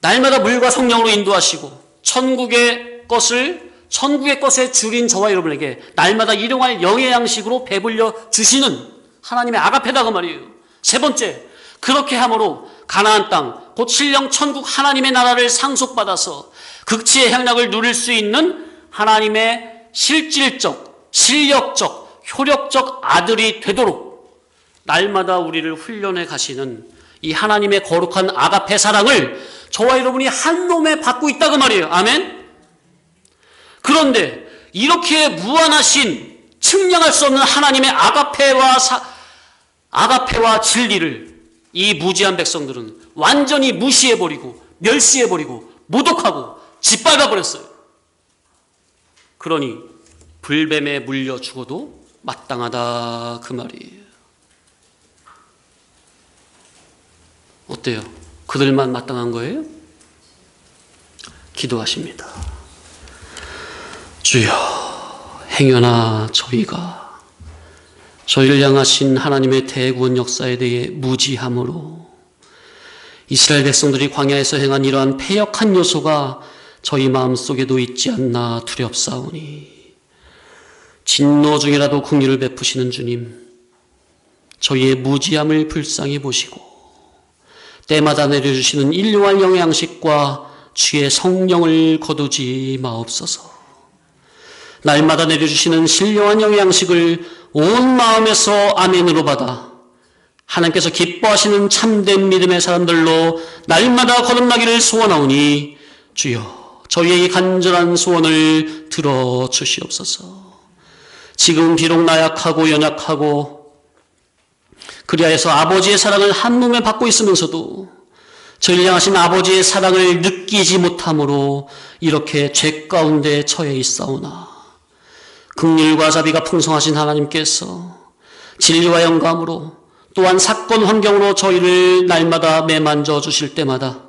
Speaker 1: 날마다 물과 성령으로 인도하시고 천국의 것에 줄인 저와 여러분에게 날마다 일용할 영의 양식으로 배불려 주시는 하나님의 아가페다 그 말이에요. 세 번째, 그렇게 함으로 가나안 땅, 곧 신령 천국 하나님의 나라를 상속받아서 극치의 향락을 누릴 수 있는 하나님의 실질적, 실력적, 효력적 아들이 되도록 날마다 우리를 훈련해 가시는 이 하나님의 거룩한 아가페 사랑을 저와 여러분이 한 몸에 받고 있다 그 말이에요. 아멘? 그런데 이렇게 무한하신 측량할 수 없는 하나님의 아가페와 진리를 이 무지한 백성들은 완전히 무시해버리고 멸시해버리고 모독하고 짓밟아버렸어요. 그러니 불뱀에 물려 죽어도 마땅하다 그 말이에요. 어때요? 그들만 마땅한 거예요? 기도하십니다. 주여, 행여나 저희가 저희를 향하신 하나님의 대구원 역사에 대해 무지함으로 이스라엘 백성들이 광야에서 행한 이러한 패역한 요소가 저희 마음속에도 있지 않나 두렵사오니 진노 중이라도 긍휼을 베푸시는 주님, 저희의 무지함을 불쌍히 보시고 때마다 내려주시는 일용할 영의 양식과 주의 성령을 거두지 마옵소서. 날마다 내려주시는 신령한 영의 양식을 온 마음에서 아멘으로 받아 하나님께서 기뻐하시는 참된 믿음의 사람들로 날마다 거듭나기를 소원하오니 주여, 저희의 간절한 소원을 들어주시옵소서. 지금 비록 나약하고 연약하고 그리하여서 아버지의 사랑을 한 몸에 받고 있으면서도 저희를 향하신 아버지의 사랑을 느끼지 못함으로 이렇게 죄 가운데 처해 있사오나 긍휼과 자비가 풍성하신 하나님께서 진리와 영감으로 또한 사건 환경으로 저희를 날마다 매만져 주실 때마다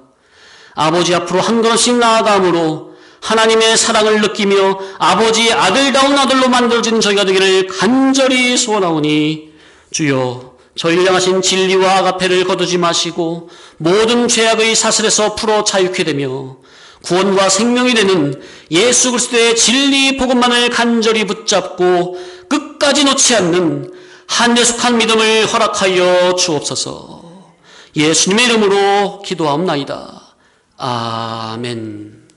Speaker 1: 아버지 앞으로 한 걸음씩 나아감으로 하나님의 사랑을 느끼며 아버지의 아들다운 아들로 만들어진 저희가 되기를 간절히 소원하오니 주여, 저희를 향하신 진리와 아가페를 거두지 마시고 모든 죄악의 사슬에서 풀어 자유케 되며 구원과 생명이 되는 예수 그리스도의 진리 복음만을 간절히 붙잡고 끝까지 놓지 않는 한대숙한 믿음을 허락하여 주옵소서. 예수님의 이름으로 기도하옵나이다. 아멘.